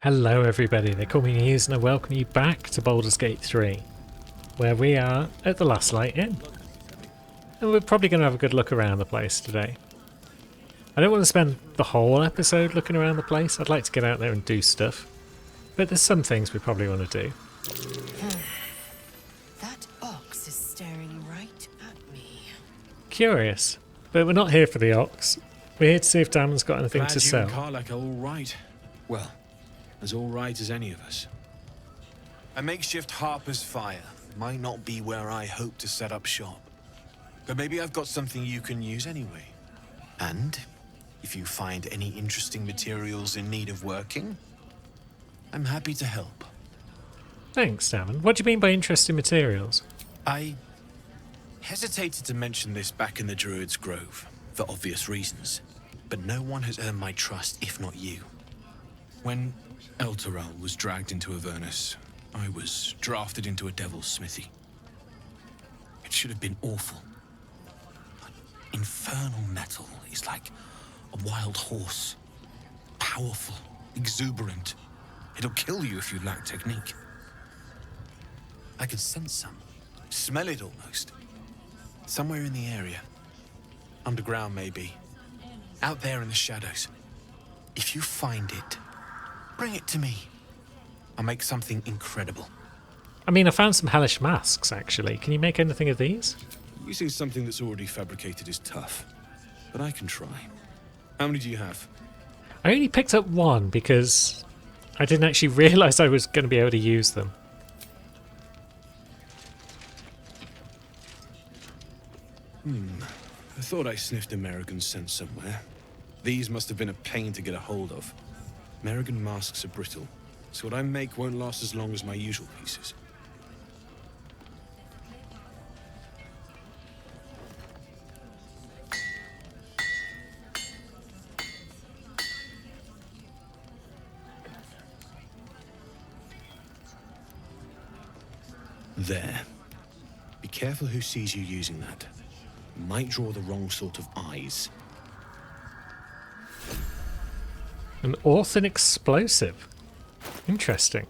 Hello everybody, they call me News and I welcome you back to Baldur's Gate 3, where we are at the Last Light Inn. And we're probably going to have a good look around the place today. I don't want to spend the whole episode looking around the place, I'd like to get out there and do stuff. But there's some things we probably want to do. That ox is staring right at me. Curious, but we're not here for the ox. We're here to see if Damon's got anything Glad to you sell. and Karlach are all right. Well, as all right as any of us. A makeshift Harper's Fire might not be where I hope to set up shop. But maybe I've got something you can use anyway. And if you find any interesting materials in need of working, I'm happy to help. Thanks, Damon. What do you mean by interesting materials? I hesitated to mention this back in the Druid's Grove, for obvious reasons. But no one has earned my trust if not you. When Elturel was dragged into Avernus, I was drafted into a devil's smithy. It should have been awful. But infernal metal is like a wild horse. Powerful, exuberant. It'll kill you if you lack technique. I could sense some. Smell it almost. Somewhere in the area. Underground, maybe. Out there in the shadows. If you find it, bring it to me. I'll make something incredible. I mean, I found some hellish masks, actually. Can you make anything of these? Using something that's already fabricated is tough, but I can try. How many do you have? I only picked up one because I didn't actually realise I was going to be able to use them. I thought I sniffed American scent somewhere. These must have been a pain to get a hold of. American masks are brittle, so what I make won't last as long as my usual pieces. There. Be careful who sees you using that. Might draw the wrong sort of eyes. An Orphan explosive. Interesting.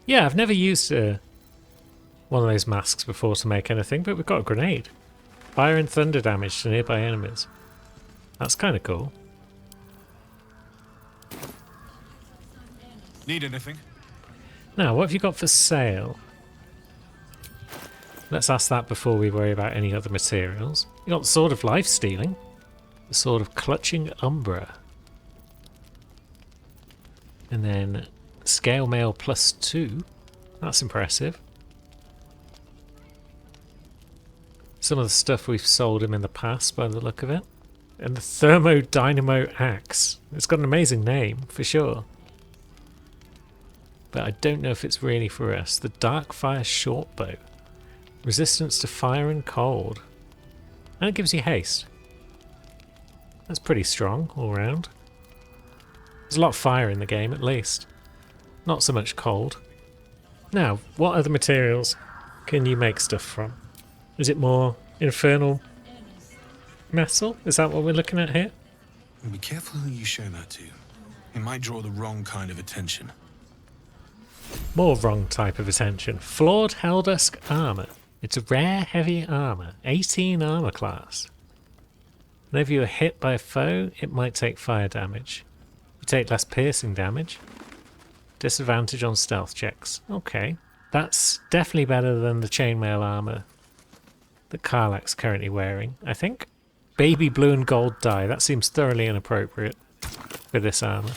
Yeah, I've never used one of those masks before to make anything, but we've got a grenade. Fire and thunder damage to nearby enemies. That's kind of cool. Need anything? Now, what have you got for sale? Let's ask that before we worry about any other materials. You got the Sword of Life Stealing. The Sword of Clutching Umbra. And then Scale Mail +2. That's impressive. Some of the stuff we've sold him in the past by the look of it. And the Thermodynamo Axe. It's got an amazing name, for sure. But I don't know if it's really for us. The Darkfire Shortbow. Resistance to fire and cold. And it gives you haste. That's pretty strong all round. There's a lot of fire in the game, at least. Not so much cold. Now, what other materials can you make stuff from? Is it more infernal metal? Is that what we're looking at here? Be careful who you show that to. It might draw the wrong kind of attention. More wrong type of attention. Flawed Helldusk Armour. It's a rare heavy armour. 18 armour class. Whenever you are hit by a foe, it might take fire damage. You take less piercing damage. Disadvantage on stealth checks. Okay. That's definitely better than the chainmail armour that Karlach's currently wearing, I think. Baby blue and gold dye. That seems thoroughly inappropriate for this armour.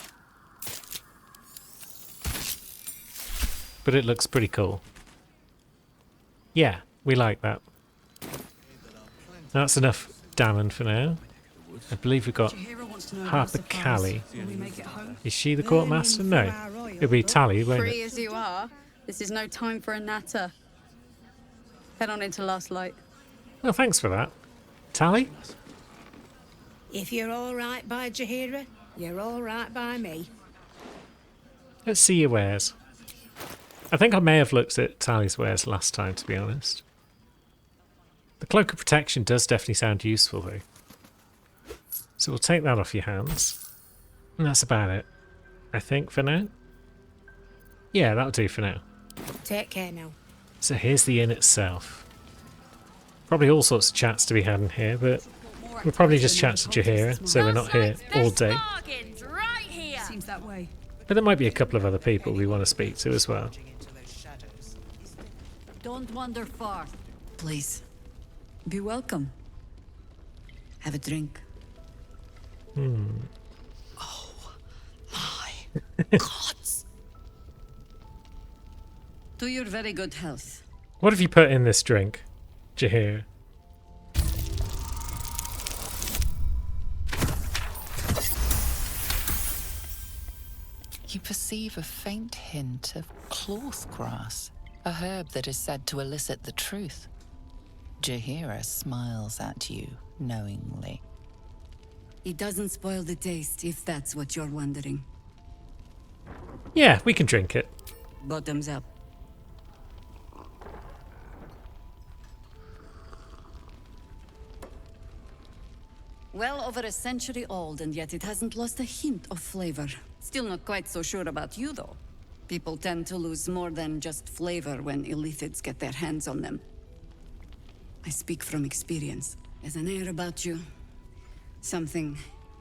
But it looks pretty cool. Yeah, we like that. That's enough Damon for now. I believe we've got Harper Callie. Is she the court master? No. It'll be Tally, won't Free it? as you are, this is no time for a natter. Head on into Last Light. Well, thanks for that. Tally? If you're all right by Jaheira, you're all right by me. Let's see your wares. I think I may have looked at Tally's wares last time, to be honest. The Cloak of Protection does definitely sound useful, though. So we'll take that off your hands. And that's about it, I think, for now. Yeah, that'll do for now. Take care now. So here's the inn itself. Probably all sorts of chats to be had in here, but we'll probably just chat to Jaheira, so we're not here all day. Seems that way. But there might be a couple of other people we want to speak to as well. Don't wander far. Please. Be welcome. Have a drink. Oh my gods. To your very good health. What have you put in this drink, Jaheira? You perceive a faint hint of cloth grass, a herb that is said to elicit the truth. Jaheira smiles at you knowingly. It doesn't spoil the taste, if that's what you're wondering. Yeah, we can drink it. Bottoms up. Well over a century old, and yet it hasn't lost a hint of flavor. Still not quite so sure about you, though. People tend to lose more than just flavor when illithids get their hands on them. I speak from experience. There's an air about you. Something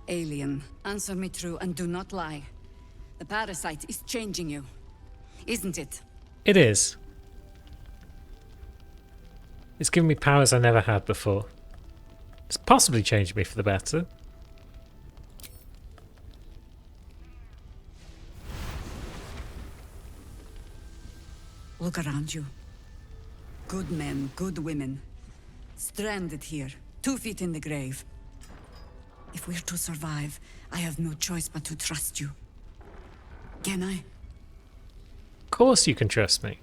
alien. Answer me true and do not lie. The parasite is changing you, isn't it? It is. It's given me powers I never had before. It's possibly changed me for the better. Look around you. Good men, good women. Stranded here, 2 feet in the grave. If we're to survive, I have no choice but to trust you. Can I? Of course you can trust me.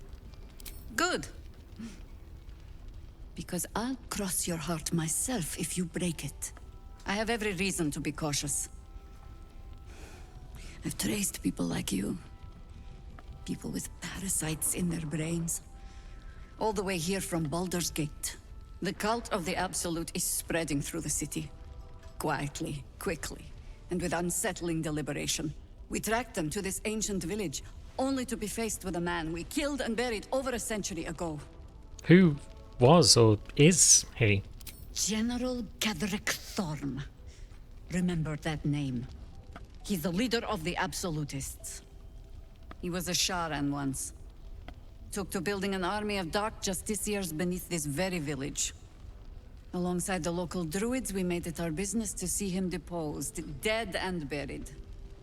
Good. Because I'll cross your heart myself if you break it. I have every reason to be cautious. I've traced people like you. People with parasites in their brains. All the way here from Baldur's Gate. The cult of the Absolute is spreading through the city. Quietly, quickly, and with unsettling deliberation. We tracked them to this ancient village, only to be faced with a man we killed and buried over a century ago. Who was or is he? General Ketheric Thorm. Remember that name. He's the leader of the Absolutists. He was a Sharan once. Took to building an army of dark justiciars beneath this very village. Alongside the local druids, we made it our business to see him deposed, dead and buried.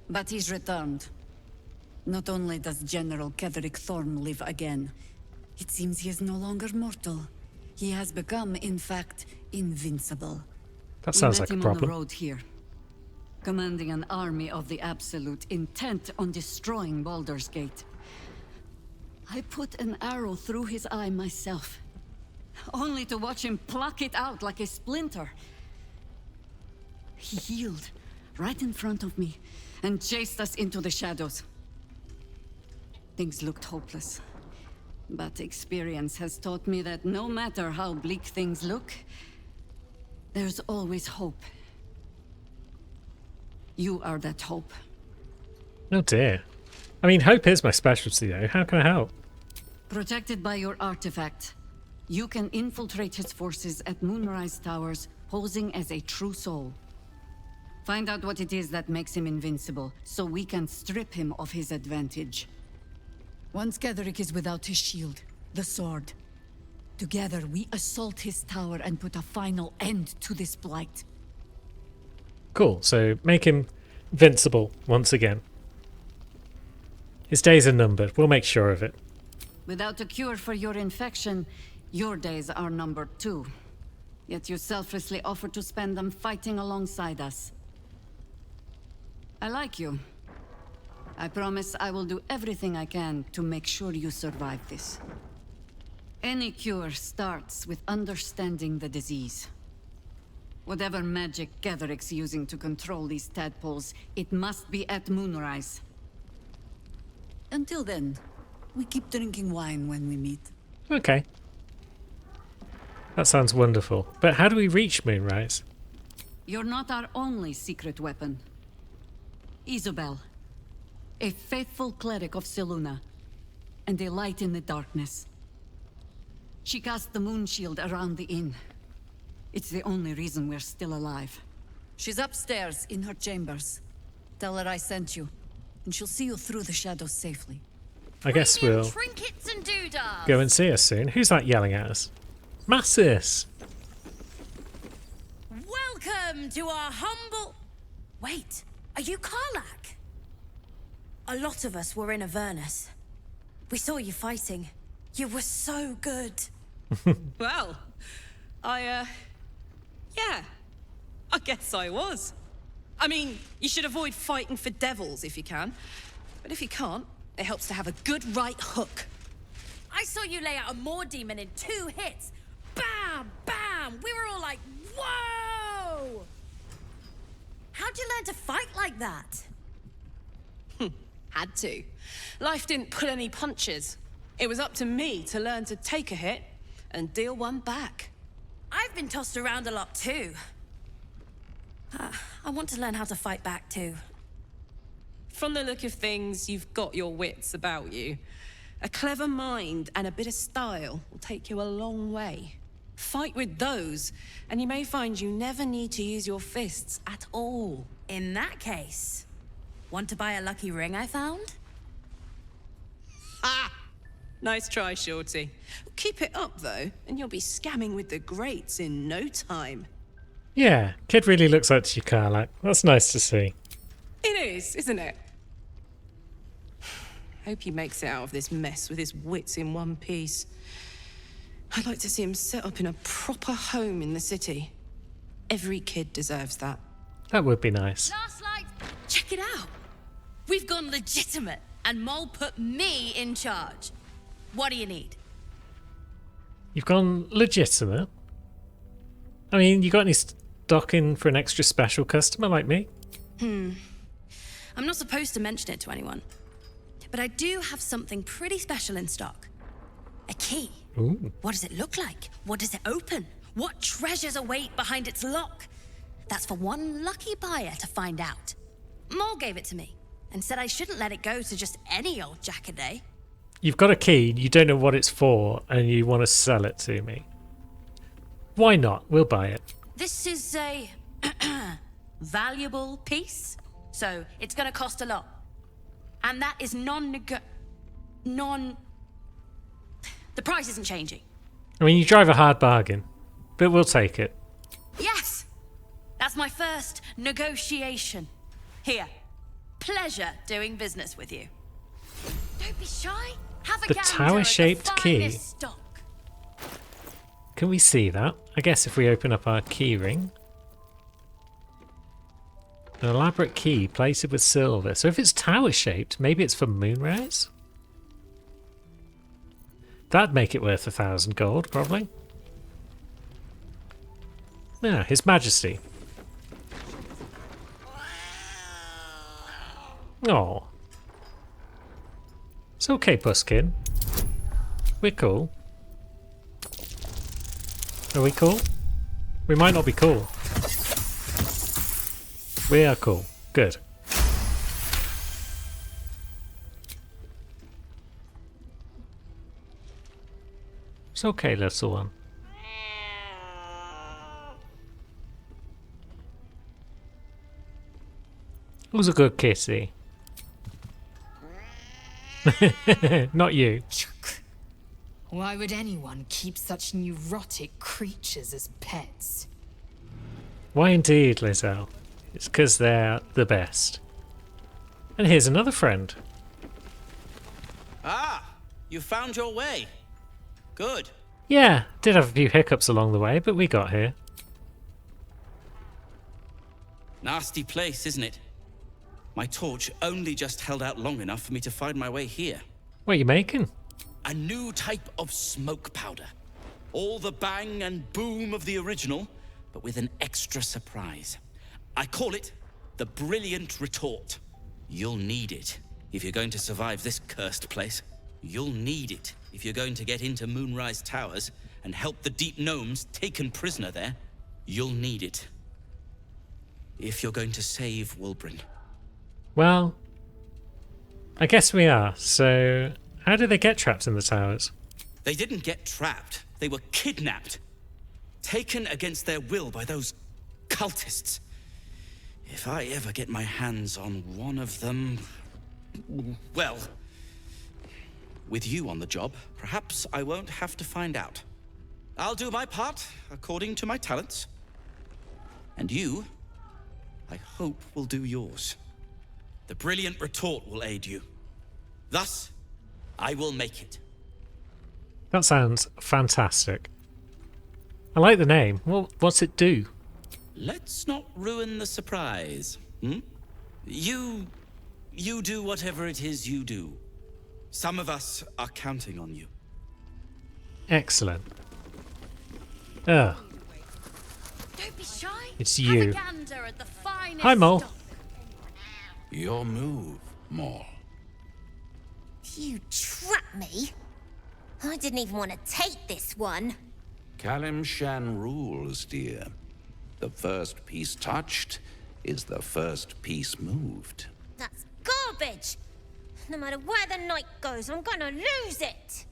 But he's returned. Not only does General Ketheric Thorm live again, it seems he is no longer mortal. He has become, in fact, invincible. That sounds like a We met him on the problem. road here, commanding an army of the Absolute, intent on destroying Baldur's Gate. I put an arrow through his eye myself, only to watch him pluck it out like a splinter. He healed right in front of me and chased us into the shadows. Things looked hopeless, but experience has taught me that no matter how bleak things look, there's always hope. You are that hope. Oh dear. I mean, hope is my specialty though. How can I help? Protected by your artifact, you can infiltrate his forces at Moonrise Towers, posing as a true soul. Find out what it is that makes him invincible, so we can strip him of his advantage. Once Ketheric is without his shield, the sword, together we assault his tower and put a final end to this blight. Cool, so make him invincible once again. His days are numbered. We'll make sure of it. Without a cure for your infection, your days are numbered too. Yet you selflessly offer to spend them fighting alongside us. I like you. I promise I will do everything I can to make sure you survive this. Any cure starts with understanding the disease. Whatever magic Ketheric's using to control these tadpoles, it must be at Moonrise. Until then, we keep drinking wine when we meet. Okay. That sounds wonderful. But how do we reach Moonrise? You're not our only secret weapon. Isobel, a faithful cleric of Selûne, and a light in the darkness. She cast the moon shield around the inn. It's the only reason we're still alive. She's upstairs in her chambers. Tell her I sent you, and she'll see you through the shadows safely. I guess we'll Trinkets and doodads. go and see her soon. Who's that yelling at us? Massis! Welcome to our humble... Wait, are you Karlach? A lot of us were in Avernus. We saw you fighting. You were so good. Well, yeah, I guess I was. I mean, you should avoid fighting for devils if you can. But if you can't, it helps to have a good right hook. I saw you lay out a Moor demon in 2 hits. Bam! Bam! We were all like, whoa! How'd you learn to fight like that? Had to. Life didn't pull any punches. It was up to me to learn to take a hit and deal one back. I've been tossed around a lot too. I want to learn how to fight back too. From the look of things, you've got your wits about you. A clever mind and a bit of style will take you a long way. Fight with those, and you may find you never need to use your fists at all. In that case, want to buy a lucky ring I found? Ah! Nice try, Shorty. Keep it up, though, and you'll be scamming with the greats in no time. Yeah, kid really looks up to you, Karlach. That's nice to see. It is, isn't it? Hope he makes it out of this mess with his wits in one piece. I'd like to see him set up in a proper home in the city. Every kid deserves that. That would be nice. Last light. Check it out. We've gone legitimate, and Mole put me in charge. What do you need? You've gone legitimate? I mean, you got any stock in for an extra special customer like me? I'm not supposed to mention it to anyone, but I do have something pretty special in stock. A key. Ooh. What does it look like? What does it open? What treasures await behind its lock? That's for one lucky buyer to find out. Mole gave it to me and said I shouldn't let it go to just any old jackaday. You've got a key, you don't know what it's for, and you want to sell it to me. Why not? We'll buy it. This is a valuable piece, so it's gonna cost a lot. And that is the price isn't changing. I mean, you drive a hard bargain, but we'll take it. Yes! That's my first negotiation. Here. Pleasure doing business with you. Don't be shy. Have a The gander tower-shaped at the key. finest stock. Can we see that? I guess if we open up our key ring. An elaborate key plated with silver. So if it's tower-shaped, maybe it's for Moonrise? That'd make it worth 1,000 gold, probably. Yeah, His Majesty. Oh. It's okay, Puskid. We're cool. Are we cool? We might not be cool. We are cool. Good. It's okay, little one. Who's a good kissy? Not you. Why would anyone keep such neurotic creatures as pets? Why indeed, Lizelle? It's because they're the best. And here's another friend. Ah, you found your way. Good. Yeah, did have a few hiccups along the way, but we got here. Nasty place, isn't it? My torch only just held out long enough for me to find my way here. What are you making? A new type of smoke powder. All the bang and boom of the original, but with an extra surprise. I call it the Brilliant Retort. You'll need it if you're going to survive this cursed place. You'll need it if you're going to get into Moonrise Towers and help the Deep Gnomes taken prisoner there. You'll need it if you're going to save Wulbren. Well, I guess we are. So How did they get trapped in the towers? They didn't get trapped. They were kidnapped. Taken against their will by those cultists. If I ever get my hands on one of them... Well... With you on the job, perhaps I won't have to find out. I'll do my part, according to my talents. And you, I hope, will do yours. The brilliant retort will aid you. Thus, I will make it. That sounds fantastic. I like the name. Well, what's it do? Let's not ruin the surprise. You do whatever it is you do. Some of us are counting on you. Excellent. Ugh. Don't be shy. It's Have you. a gander at the finest Hi, Mole. stock. Your move, Maul. You trapped me? I didn't even want to take this one. Kalimshan rules, dear. The first piece touched is the first piece moved. That's garbage. No matter where the night goes, I'm gonna lose it.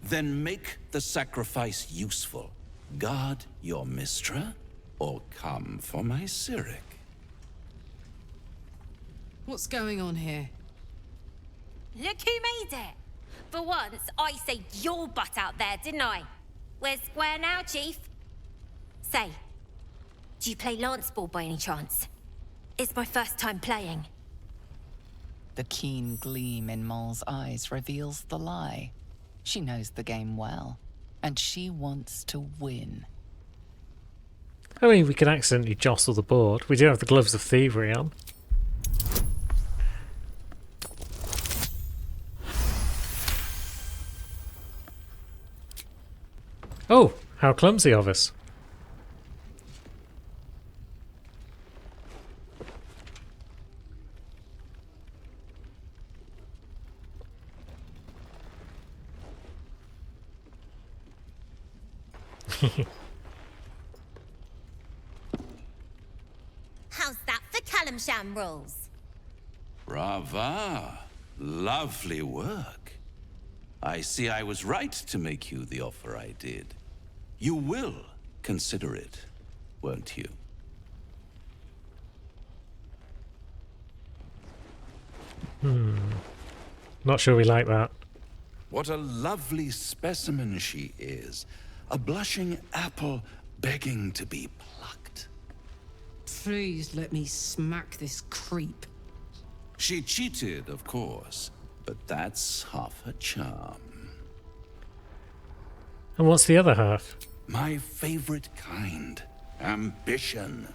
Then make the sacrifice useful. Guard your Mistra, or come for my Cyric. What's going on here? Look who made it. For once, I saved your butt out there, didn't I? We're square now, Chief. Say, do you play lance ball by any chance? It's my first time playing. The keen gleam in Moll's eyes reveals the lie. She knows the game well, and she wants to win. I mean, we could accidentally jostle the board. We do have the gloves of thievery on. Oh, how clumsy of us. How's that for Kalimshan rules? Brava. Lovely work. I see I was right to make you the offer I did. You will consider it, won't you? Not sure we like that. What a lovely specimen she is. A blushing apple begging to be plucked. Please let me smack this creep. She cheated, of course, but that's half her charm. And what's the other half? My favorite kind, ambition.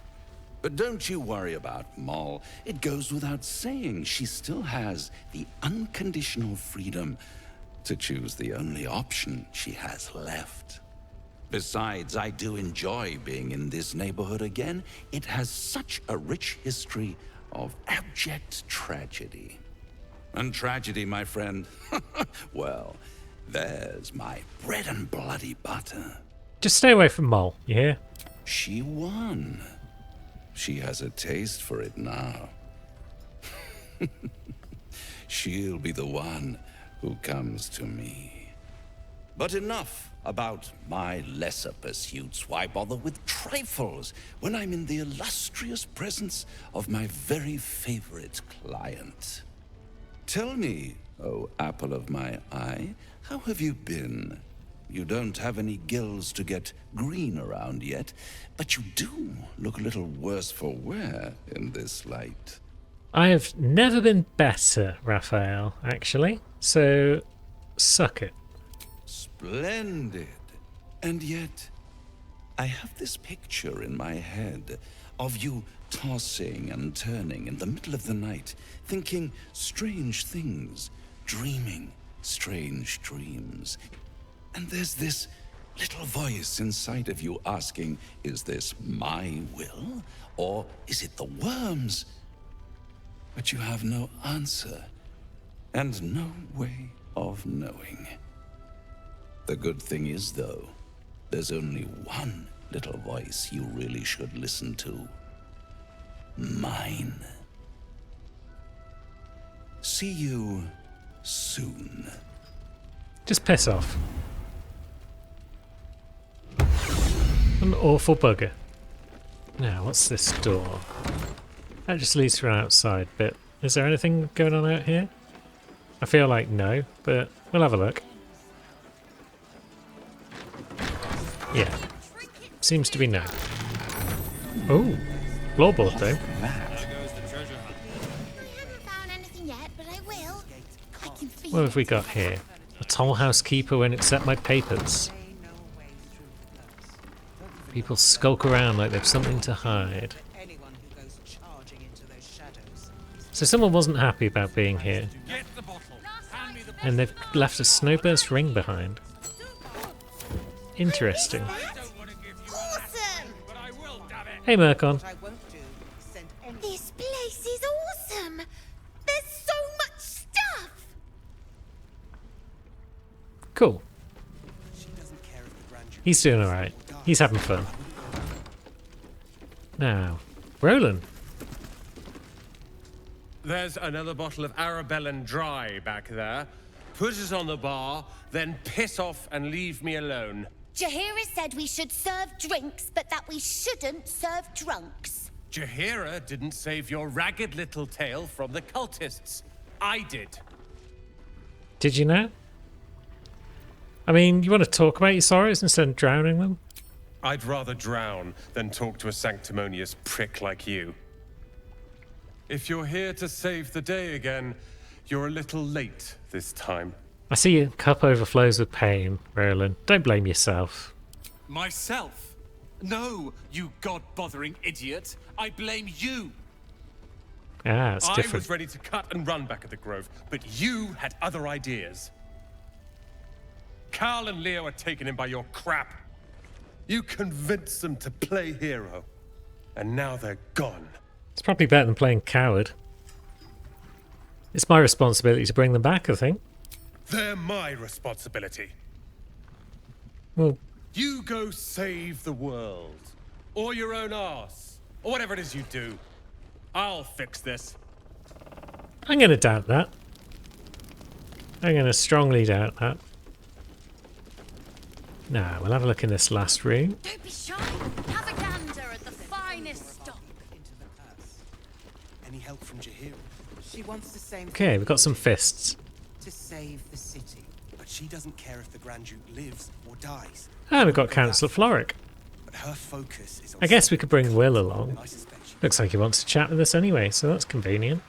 But don't you worry about Moll. It goes without saying she still has the unconditional freedom to choose the only option she has left. Besides, I do enjoy being in this neighborhood again. It has such a rich history of abject tragedy. And tragedy, my friend, well, there's my bread and bloody butter. Just stay away from Mole, you hear? She won. She has a taste for it now. She'll be the one who comes to me. But enough about my lesser pursuits. Why bother with trifles when I'm in the illustrious presence of my very favorite client? Tell me, oh apple of my eye, how have you been? You don't have any gills to get green around yet, but you do look a little worse for wear in this light. I have never been better, Raphael, actually. So, suck it. Splendid. And yet, I have this picture in my head of you tossing and turning in the middle of the night, thinking strange things, dreaming strange dreams. And there's this little voice inside of you asking, is this my will, or is it the worms? But you have no answer, and no way of knowing. The good thing is, though, there's only one little voice you really should listen to. Mine. See you soon. Just piss off. An awful bugger. Now, what's this door? That just leads to an outside bit. Is there anything going on out here? I feel like no, but we'll have a look. Yeah. Seems to be no. Oh, floorboard though. What have we got here? A toll house keeper when it's at my papers. People skulk around like they've something to hide. So someone wasn't happy about being here. And they've left a snowburst ring behind. Interesting. Hey Murkon. This place is awesome! There's so much stuff! Cool. He's doing alright. He's having fun. Now, Roland. There's another bottle of Arabellan Dry back there. Put it on the bar, then piss off and leave me alone. Jaheira said we should serve drinks, but that we shouldn't serve drunks. Jaheira didn't save your ragged little tail from the cultists. I did. Did you know? I mean, you want to talk about your sorrows instead of drowning them? I'd rather drown than talk to a sanctimonious prick like you. If you're here to save the day again, you're a little late this time. I see your cup overflows with pain, Roland. Don't blame yourself. Myself? No, you god-bothering idiot. I blame you. Ah, it's different. I was ready to cut and run back at the Grove, but you had other ideas. Carl and Leo are taking him by your crap. You convinced them to play hero, and now they're gone. It's probably better than playing coward. It's my responsibility to bring them back, I think. They're my responsibility. Well, you go save the world. Or your own arse. Or whatever it is you do. I'll fix this. I'm going to doubt that. I'm going to strongly doubt that. Now, we'll have a look in this last room. Don't be shy. Have a gander at the finest stock. Any help from Jaheira? She wants the same. Okay, we've got some fists. To save the city, but she doesn't care if the Grand Duke lives or dies. And we've got Councillor Floric. But her focus is on I guess we could bring Will along. Looks like he wants to chat with us anyway, so that's convenient.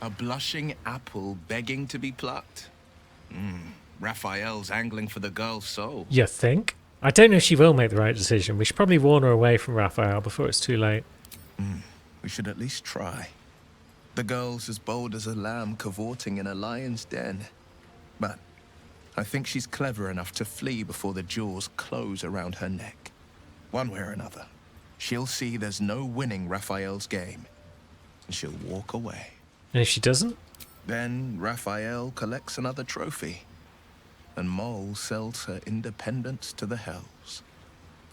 A blushing apple begging to be plucked. Raphael's angling for the girl's soul. You think? I don't know if she will make the right decision. We should probably warn her away from Raphael before it's too late. We should at least try. The girl's as bold as a lamb cavorting in a lion's den. But I think she's clever enough to flee before the jaws close around her neck. One way or another, she'll see there's no winning Raphael's game, and she'll walk away. And if she doesn't? Then Raphael collects another trophy, and Mole sells her independence to the Hells.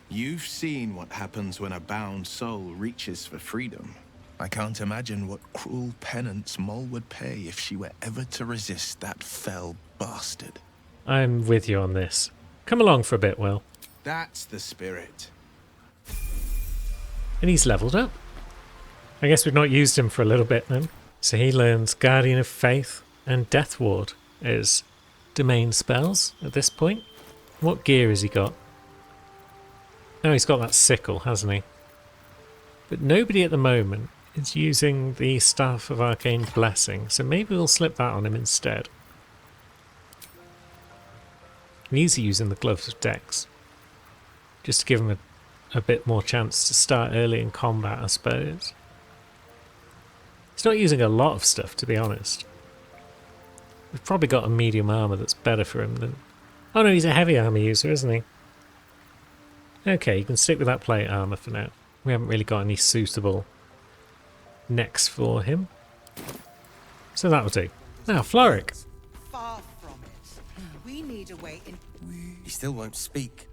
You've seen what happens when a bound soul reaches for freedom. I can't imagine what cruel penance Mole would pay if she were ever to resist that fell bastard. I'm with you on this. Come along for a bit, Will. That's the spirit. And he's leveled up. I guess we've not used him for a little bit then. So he learns Guardian of Faith and Death Ward as domain spells at this point. What gear has he got? Oh, he's got that sickle, hasn't he? But nobody at the moment is using the Staff of Arcane Blessing, so maybe we'll slip that on him instead. He's using the Gloves of Dex, just to give him a bit more chance to start early in combat, I suppose. He's not using a lot of stuff, to be honest. We've probably got a medium armor that's better for him than... Oh no, he's a heavy armor user, isn't he? Okay, you can stick with that plate armor for now. We haven't really got any suitable necks for him. So that'll do. Now, Floric. Far from it. We need a way in. He still won't speak.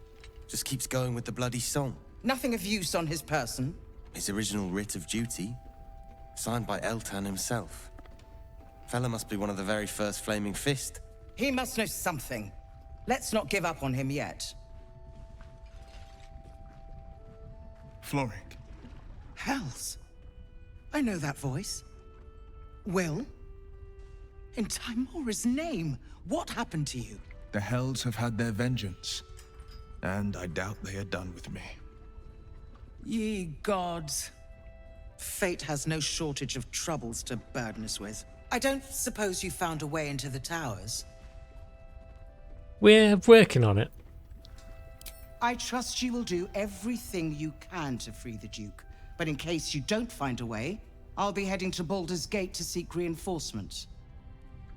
Just keeps going with the bloody song. Nothing of use on his person. His original writ of duty, signed by Eltan himself. Fella must be one of the very first Flaming Fist. He must know something. Let's not give up on him yet. Floric. Hells. I know that voice. Will? In Timora's name, what happened to you? The Hells have had their vengeance, and I doubt they are done with me. Ye gods. Fate has no shortage of troubles to burden us with. I don't suppose you found a way into the towers? We're working on it. I trust you will do everything you can to free the Duke. But in case you don't find a way, I'll be heading to Baldur's Gate to seek reinforcements.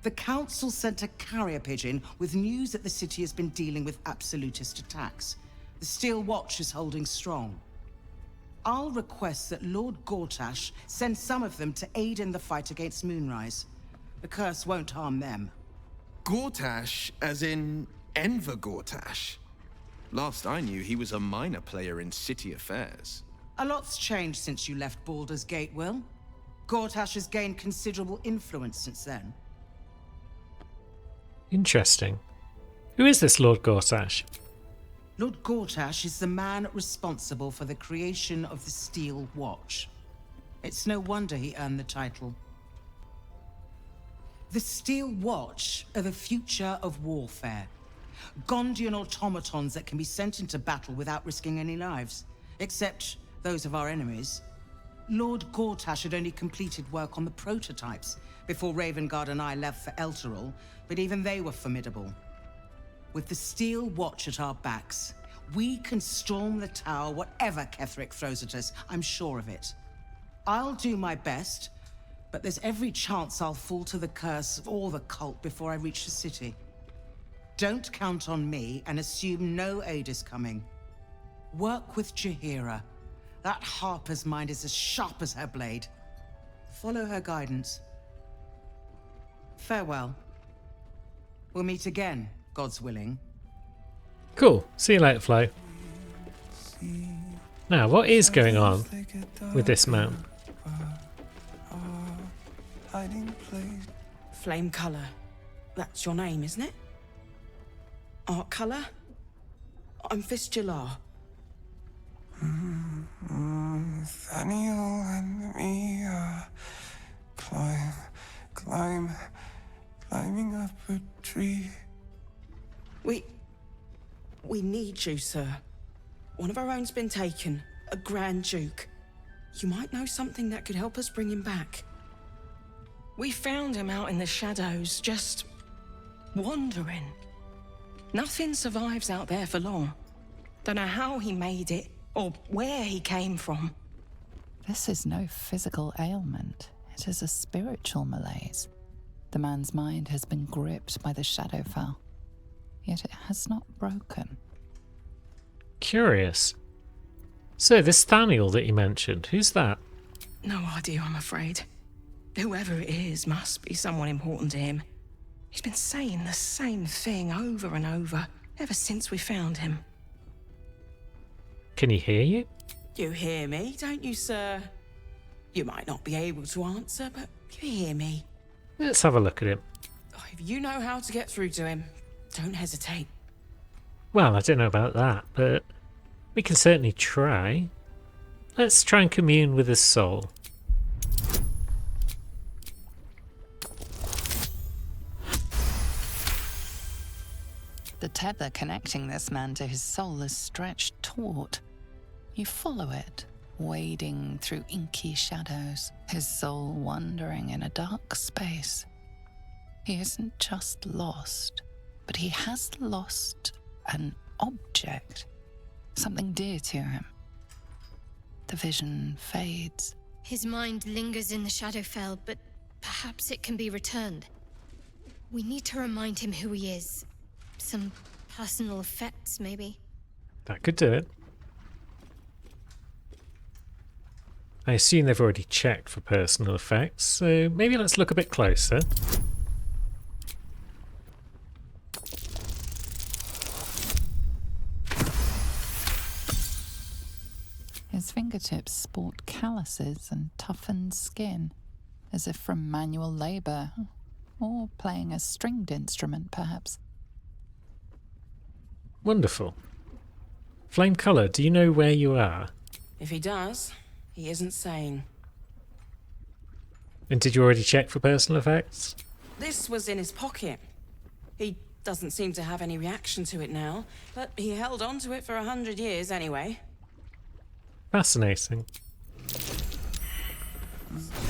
The Council sent a carrier pigeon with news that the city has been dealing with absolutist attacks. The Steel Watch is holding strong. I'll request that Lord Gortash send some of them to aid in the fight against Moonrise. The curse won't harm them. Gortash, as in Enver Gortash? Last I knew, he was a minor player in city affairs. A lot's changed since you left Baldur's Gate, Will. Gortash has gained considerable influence since then. Interesting. Who is this Lord Gortash? Lord Gortash is the man responsible for the creation of the Steel Watch. It's no wonder he earned the title. The Steel Watch are the future of warfare. Gondian automatons that can be sent into battle without risking any lives, except those of our enemies. Lord Gortash had only completed work on the prototypes before Ravengard and I left for Elturel, but even they were formidable. With the Steel Watch at our backs, we can storm the tower whatever Ketheric throws at us, I'm sure of it. I'll do my best, but there's every chance I'll fall to the curse or the cult before I reach the city. Don't count on me and assume no aid is coming. Work with Jaheira. That Harper's mind is as sharp as her blade. Follow her guidance. Farewell. We'll meet again, God's willing. Cool. See you later, Flo. Now, what is going on with this man? Flame Color. That's your name, isn't it? Art Color? I'm Fistula. Nathaniel and me climbing up a tree. We need you, sir. One of our own's been taken, a Grand Duke. You might know something that could help us bring him back. We found him out in the shadows, just wandering. Nothing survives out there for long. Don't know how he made it, or where he came from. This is no physical ailment. It is a spiritual malaise. The man's mind has been gripped by the Shadowfell, yet it has not broken. Curious. So, this Thaniel that you mentioned, who's that? No idea, I'm afraid. Whoever it is must be someone important to him. He's been saying the same thing over and over, ever since we found him. Can he hear you? You hear me, don't you, sir? You might not be able to answer, but you hear me. Let's have a look at him. If you know how to get through to him, don't hesitate. Well, I don't know about that, but we can certainly try. Let's try and commune with his soul. The tether connecting this man to his soul is stretched taut. You follow it, wading through inky shadows, his soul wandering in a dark space. He isn't just lost, but he has lost an object, something dear to him. The vision fades. His mind lingers in the Shadowfell, but perhaps it can be returned. We need to remind him who he is. Some personal effects, maybe. That could do it. I assume they've already checked for personal effects, so maybe let's look a bit closer. His fingertips sport calluses and toughened skin, as if from manual labor, or playing a stringed instrument, perhaps. Wonderful. Flame Colour, do you know where you are? If he does, he isn't sane. And did you already check for personal effects? This was in his pocket. He doesn't seem to have any reaction to it now, but he held on to it for 100 years anyway. Fascinating.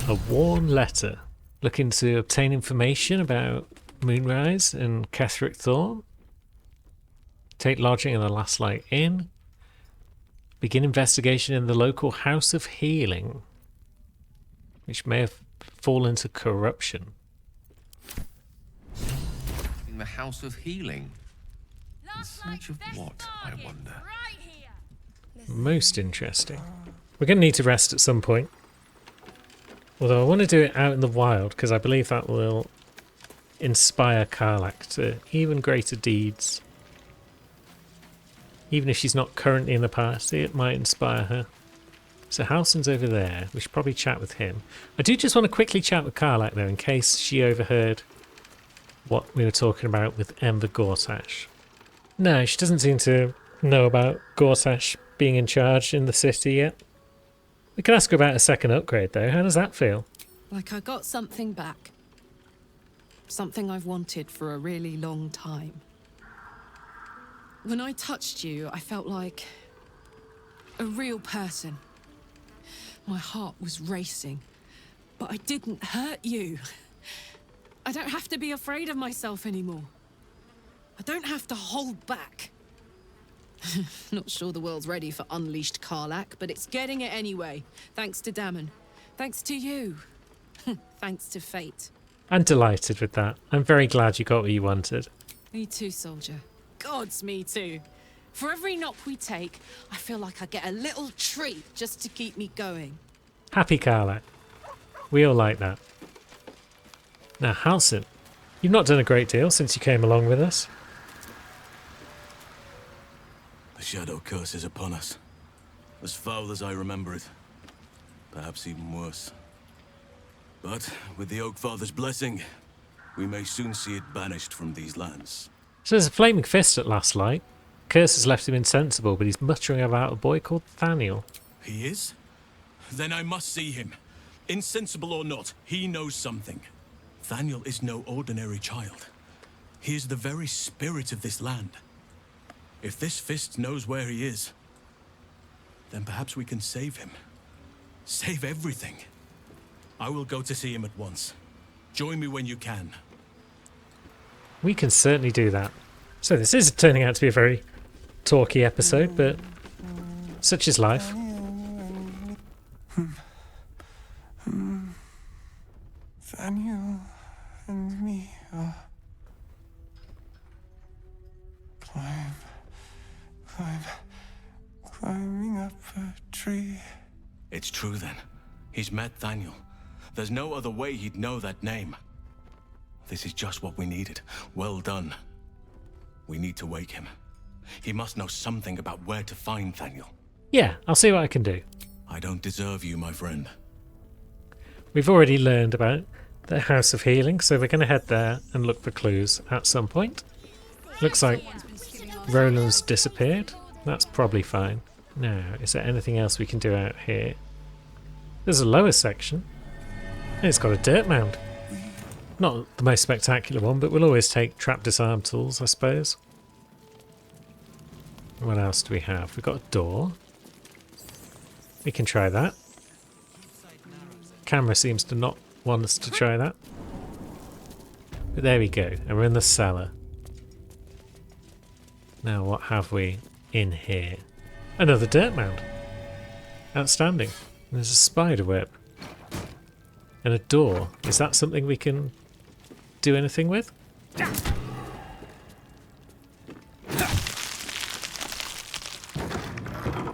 A worn letter. Looking to obtain information about Moonrise and Ketherick Thorn. Take lodging in the Last Light Inn. Begin investigation in the local House of Healing, which may have fallen to corruption. In the House of Healing? In search of what, I wonder? Most interesting. We're going to need to rest at some point. Although I want to do it out in the wild, because I believe that will inspire Karlach to even greater deeds. Even if she's not currently in the party, it might inspire her. So Halsin's over there. We should probably chat with him. I do just want to quickly chat with Karlach, though, in case she overheard what we were talking about with Enver Gortash. No, she doesn't seem to know about Gortash being in charge in the city yet. We can ask her about a second upgrade, though. How does that feel? Like I got something back. Something I've wanted for a really long time. When I touched you, I felt like a real person. My heart was racing, but I didn't hurt you. I don't have to be afraid of myself anymore. I don't have to hold back. Not sure the world's ready for unleashed Karlach, but it's getting it anyway. Thanks to Dammon. Thanks to you. Thanks to fate. I'm delighted with that. I'm very glad you got what you wanted. Me too, soldier. Gods, me too. For every knock we take, I feel like I get a little treat just to keep me going. Happy Karlach. We all like that. Now, Halsin, you've not done a great deal since you came along with us. The Shadow Curse is upon us. As foul as I remember it. Perhaps even worse. But with the Oak Father's blessing, we may soon see it banished from these lands. So there's a flaming fist at Last Light. Curse has left him insensible, but he's muttering about a boy called Thaniel. He is? Then I must see him. Insensible or not, he knows something. Thaniel is no ordinary child. He is the very spirit of this land. If this fist knows where he is, then perhaps we can save him. Save everything. I will go to see him at once. Join me when you can. We can certainly do that. So this is turning out to be a very talky episode, but such is life. Thaniel and me are climbing up a tree. It's true then. He's met Thaniel. There's no other way he'd know that name. This is just what we needed. Well done. We need to wake him. He must know something about where to find Thaniel. Yeah, I'll see what I can do. I don't deserve you, my friend. We've already learned about the House of Healing, so we're going to head there and look for clues at some point. Looks like Roland's disappeared. That's probably fine. Now, is there anything else we can do out here? There's a lower section. And it's got a dirt mound. Not the most spectacular one, but we'll always take trap disarm tools, I suppose. What else do we have? We've got a door. We can try that. Camera seems to not want us to try that. But there we go, and we're in the cellar. Now what have we in here? Another dirt mound. Outstanding. There's a spider web. And a door. Is that something we can do anything with?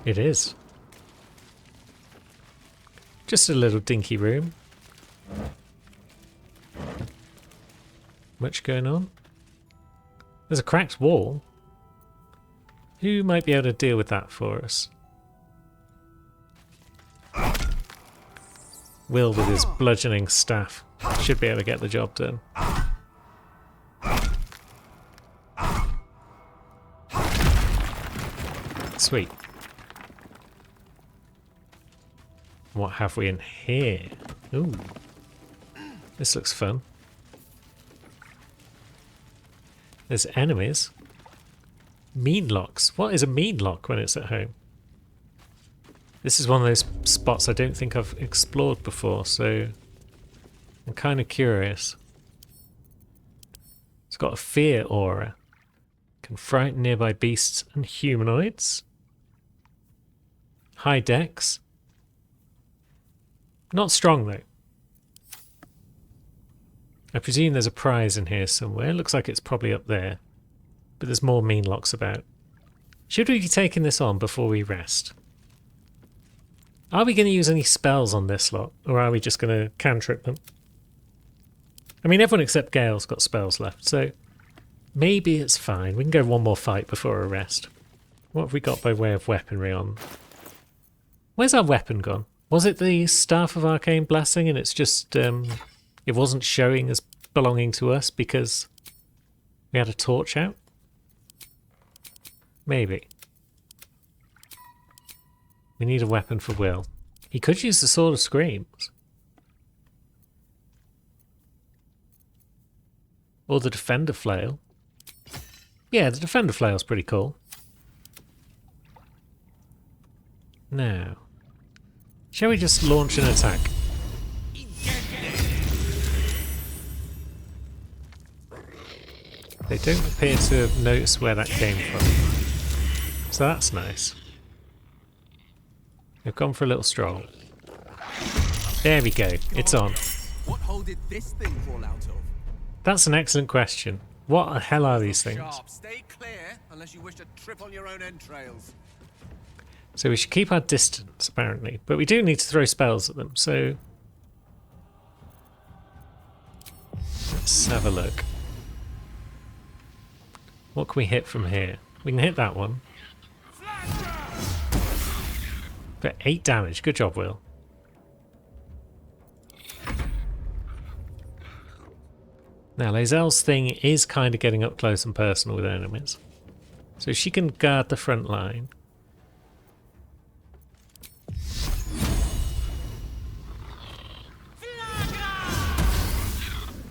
It is. Just a little dinky room. Much going on. There's a cracked wall. Who might be able to deal with that for us? Will, with his bludgeoning staff, should be able to get the job done. Sweet. What have we in here? Ooh. This looks fun. There's enemies. Mean locks. What is a mean lock when it's at home? This is one of those spots I don't think I've explored before, so I'm kind of curious. It's got a fear aura. Can frighten nearby beasts and humanoids. High dex. Not strong though. I presume there's a prize in here somewhere. Looks like it's probably up there. But there's more mean locks about. Should we be taking this on before we rest? Are we going to use any spells on this lot? Or are we just going to cantrip them? I mean, everyone except Gale's got spells left, so maybe it's fine. We can go one more fight before a rest. What have we got by way of weaponry on? Where's our weapon gone? Was it the Staff of Arcane Blessing and it's just, it wasn't showing as belonging to us because we had a torch out? Maybe. We need a weapon for Will. He could use the Sword of Screams. Or the Defender Flail. Yeah, the Defender Flail's pretty cool. Now, shall we just launch an attack? They don't appear to have noticed where that came from. So that's nice. We've gone for a little stroll. There we go, it's on. What hole did this thing fall out of? That's an excellent question. What the hell are these things? Stay clear unless you wish to trip on your own entrails. So we should keep our distance, apparently. But we do need to throw spells at them, so... let's have a look. What can we hit from here? We can hit that one. But 8 damage. Good job, Will. Now, Lae'zel's thing is kind of getting up close and personal with enemies. So she can guard the front line.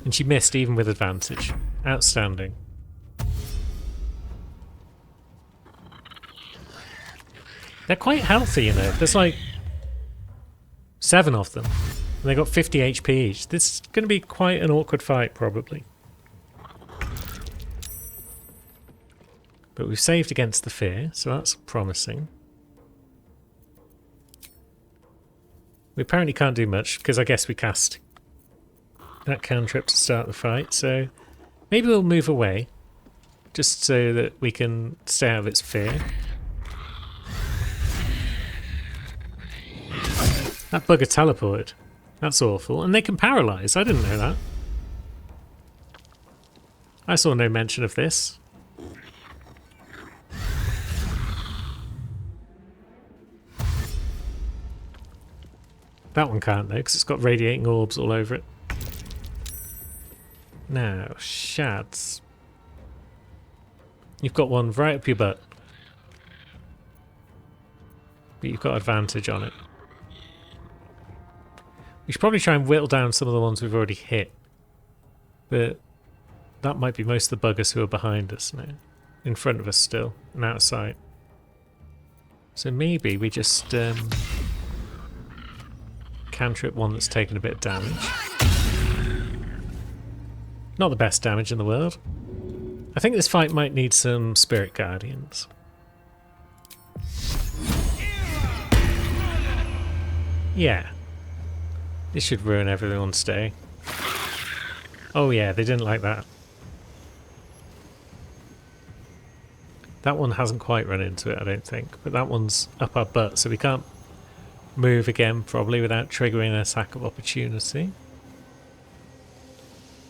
And she missed even with advantage. Outstanding. They're quite healthy, you know. There's like 7 of them. And they got 50 HP each. This is going to be quite an awkward fight, probably. But we've saved against the fear, so that's promising. We apparently can't do much, because I guess we cast that cantrip to start the fight, so maybe we'll move away, just so that we can stay out of its fear. That bugger teleported. That's awful. And they can paralyze. I didn't know that. I saw no mention of this. That one can't though, because it's got radiating orbs all over it. Now, Shads. You've got one right up your butt. But you've got advantage on it. We should probably try and whittle down some of the ones we've already hit. But that might be most of the buggers who are behind us now. In front of us still, and out of sight. So maybe we just cantrip one that's taken a bit of damage. Not the best damage in the world. I think this fight might need some Spirit Guardians. Yeah. This should ruin everyone's day. Oh yeah, they didn't like that. That one hasn't quite run into it, I don't think. But that one's up our butt, so we can't move again, probably, without triggering an attack of opportunity.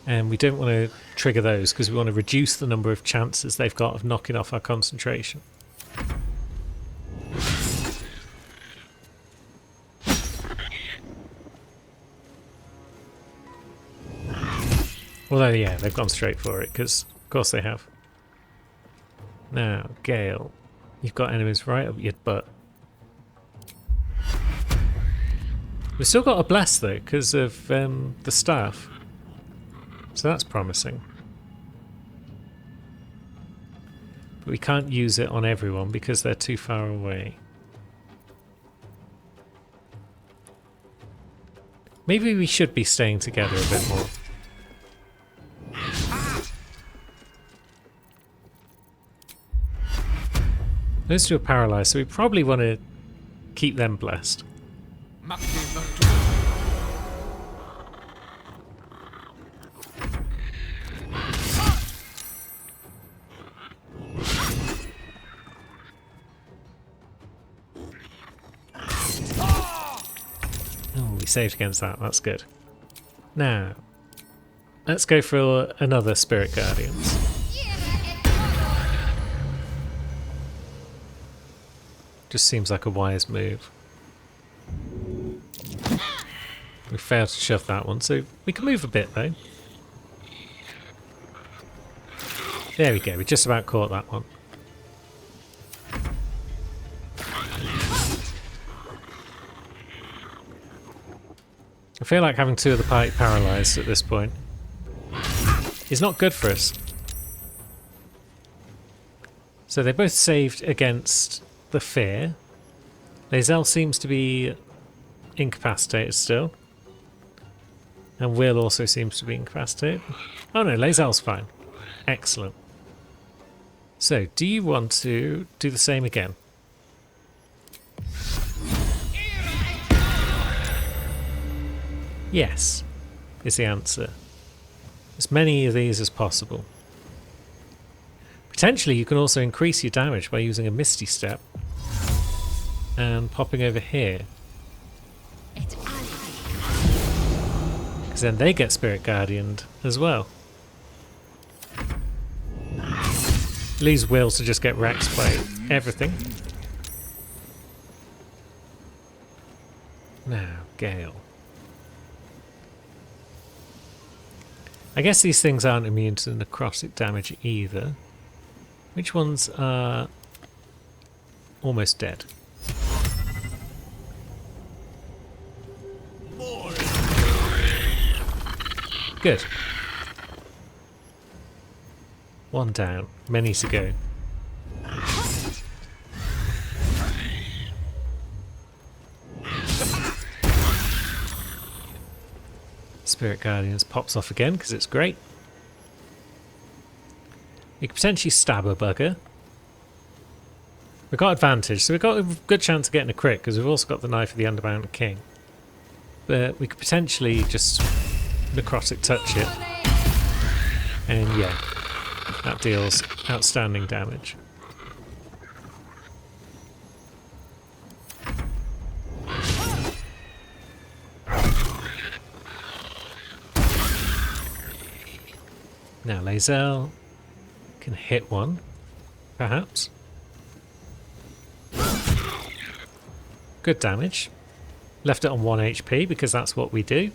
And we don't want to trigger those, because we want to reduce the number of chances they've got of knocking off our concentration. Although, yeah, they've gone straight for it, because of course they have. Now, Gale. You've got enemies right up your butt. We've still got a bless though, because of the staff. So that's promising. But we can't use it on everyone because they're too far away. Maybe we should be staying together a bit more. Those two are paralyzed, so we probably want to keep them blessed. Oh, we saved against that. That's good. Now, let's go for another Spirit Guardians. Just seems like a wise move. We failed to shove that one, so we can move a bit though. There we go, we just about caught that one. I feel like having two of the party paralysed at this point is not good for us. So they both saved against the fear. Lae'zel seems to be incapacitated still. And Will also seems to be incapacitated. Oh no, Lae'zel's fine. Excellent. So, do you want to do the same again? Yes, is the answer. As many of these as possible. Potentially you can also increase your damage by using a Misty Step and popping over here. Because then they get Spirit Guardianed as well. Leaves Will to just get wrecked by everything. Now, Gale. I guess these things aren't immune to necrotic damage either. Which ones are almost dead? Good. One down. Many to go. Spirit Guardians pops off again because it's great. You could potentially stab a bugger. We've got advantage, so we've got a good chance of getting a crit because we've also got the Knife of the Underbound King. But we could potentially just necrotic touch it. And yeah, that deals outstanding damage. Now Lae'zel can hit one, perhaps. Good damage. Left it on 1 HP because that's what we do.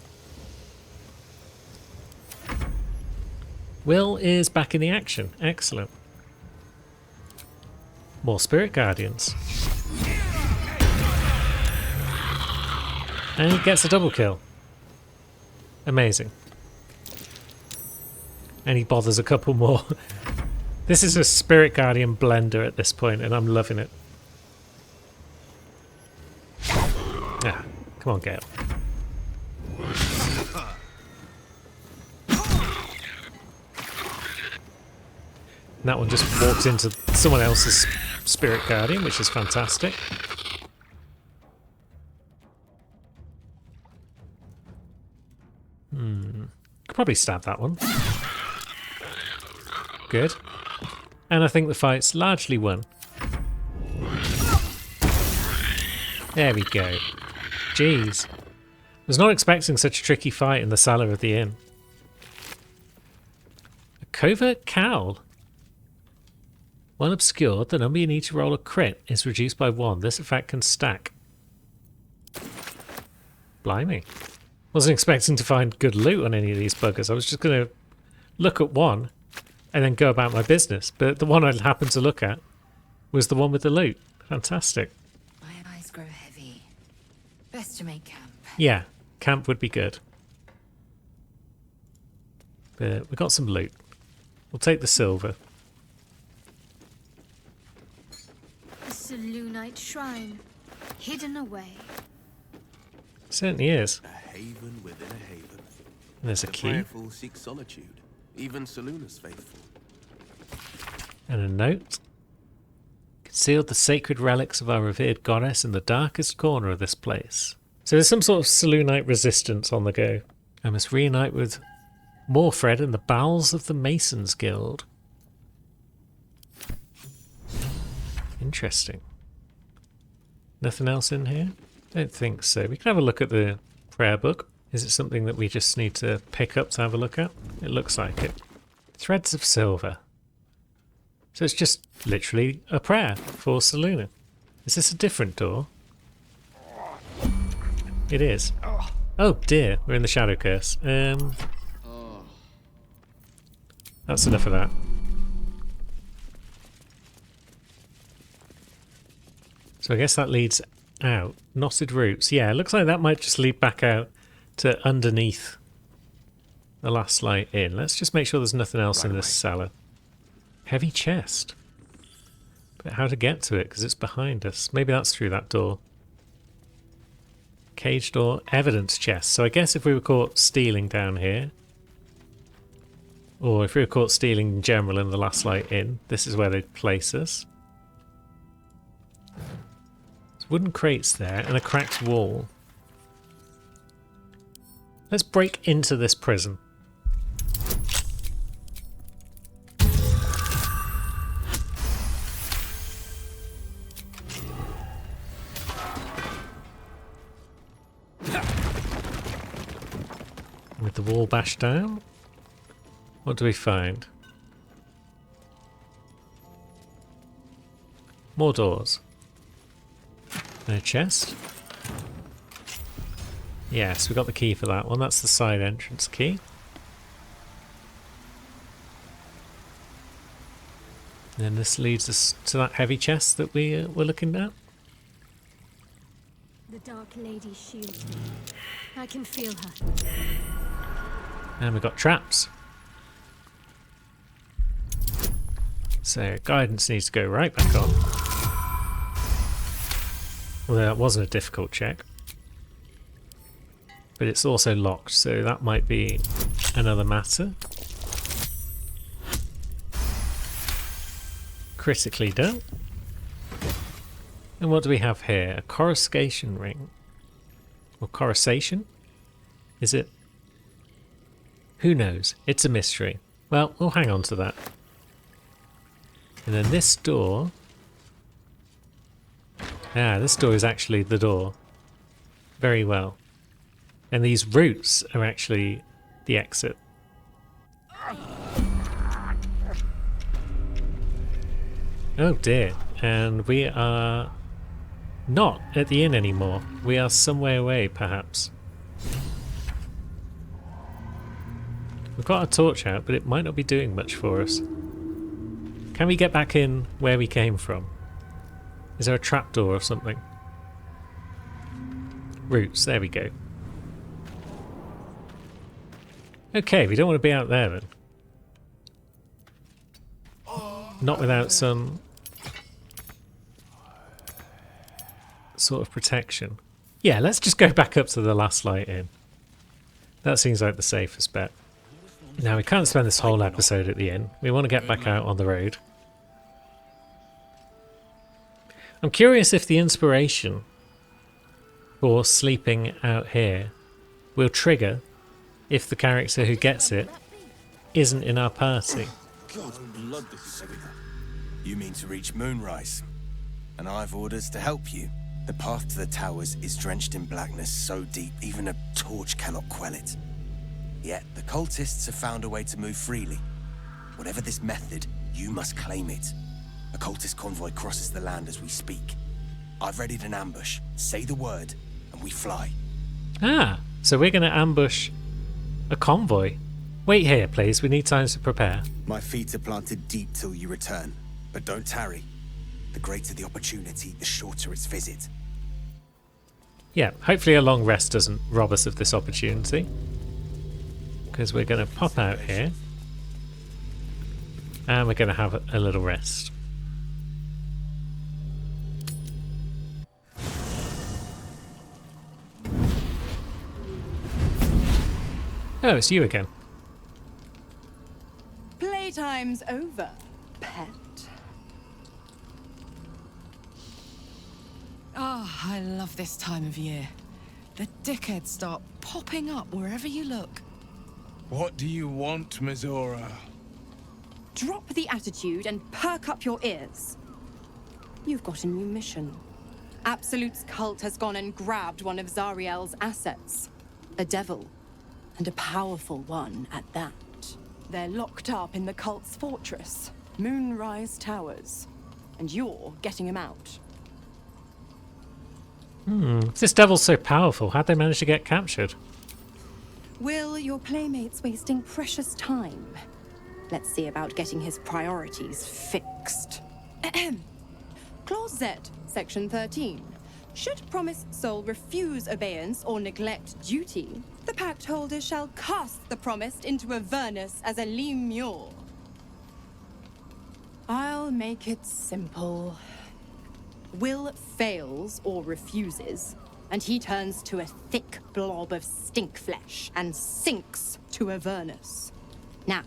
Will is back in the action. Excellent. More Spirit Guardians. And he gets a double kill. Amazing. And he bothers a couple more. This is a Spirit Guardian blender at this point, and I'm loving it. Ah, come on, Gale. And that one just walks into someone else's Spirit Guardian, which is fantastic. Could probably stab that one. Good. And I think the fight's largely won. There we go. Jeez. I was not expecting such a tricky fight in the cellar of the inn. A covert cowl. When obscured, the number you need to roll a crit is reduced by 1. This effect can stack. Blimey. Wasn't expecting to find good loot on any of these buggers. I was just going to look at one and then go about my business. But the one I happened to look at was the one with the loot. Fantastic. My eyes grow heavy. Best to make camp. Yeah, camp would be good. But we got some loot. We'll take the silver. A Selûnite shrine, hidden away. Certainly is. A haven within a haven. There's a The key. prayerful seek solitude. Even Selûna's faithful. And a note. Concealed the sacred relics of our revered goddess in the darkest corner of this place. So there's some sort of Selûnite resistance on the go. I must reunite with Morfred in the bowels of the Masons Guild. Interesting. Nothing else in here? Don't think so. We can have a look at the prayer book. Is it something that we just need to pick up to have a look at? It looks like it. Threads of silver. So it's just literally a prayer for Selûna. Is this a different door? It is. Oh dear, we're in the Shadow Curse. That's enough of that. So I guess that leads out. Knotted roots. Yeah, it looks like that might just lead back out to underneath the last light in. Let's just make sure there's nothing else in this cellar. Heavy chest. But how to get to it, because it's behind us. Maybe that's through that door. Cage door, evidence chest. So I guess if we were caught stealing down here, or if we were caught stealing in general in the last light in, this is where they'd place us. There's wooden crates there and a cracked wall. Let's break into this prison. With the wall bashed down, what do we find? More doors. And a chest. Yes, we got the key for that one. That's the side entrance key. And then this leads us to that heavy chest that we were looking at. The Dark Lady shields me. I can feel her. And we've got traps. So guidance needs to go right back on. Well, that wasn't a difficult check. But it's also locked, so that might be another matter. Critically done. And what do we have here? A coruscation ring. Or coruscation? Is it? Who knows? It's a mystery. Well, we'll hang on to that. And then this door... Ah, this door is actually the door. Very well. And these roots are actually the exit. Oh dear. And we are not at the inn anymore. We are some way away, perhaps. We've got a torch out, but it might not be doing much for us. Can we get back in where we came from? Is there a trapdoor or something? Roots, there we go. Okay, we don't want to be out there then. Not without some sort of protection. Yeah, let's just go back up to the last light in. That seems like the safest bet. Now, we can't spend this whole episode at the inn. We want to get back out on the road. I'm curious if the inspiration for sleeping out here will trigger if the character who gets it isn't in our party. God's blood, this is everything. You mean to reach Moonrise? And I've orders to help you. The path to the towers is drenched in blackness so deep even a torch cannot quell it. Yet the cultists have found a way to move freely. Whatever this method, you must claim it. A cultist convoy crosses the land as we speak. I've readied an ambush. Say the word, and we fly. Ah, so we're going to ambush a convoy. Wait here, please. We need time to prepare. My feet are planted deep till you return, but don't tarry. The greater the opportunity, the shorter its visit. Yeah, hopefully a long rest doesn't rob us of this opportunity. Because we're going to pop out here. And we're going to have a little rest. Oh, it's you again. Playtime's over, pet. Oh, I love this time of year. The dickheads start popping up wherever you look. What do you want, Mizora? Drop the attitude and perk up your ears. You've got a new mission. Absolute's cult has gone and grabbed one of Zariel's assets. A devil. And a powerful one at that. They're locked up in the cult's fortress, Moonrise Towers. And you're getting him out. If this devil's so powerful, how'd they manage to get captured? Will your playmates wasting precious time? Let's see about getting his priorities fixed. Clause Z, Section 13. Should promised soul refuse abeyance or neglect duty, the pact holder shall cast the promised into Avernus as a lemure. I'll make it simple. Will fails or refuses, and he turns to a thick blob of stink flesh and sinks to Avernus. Now,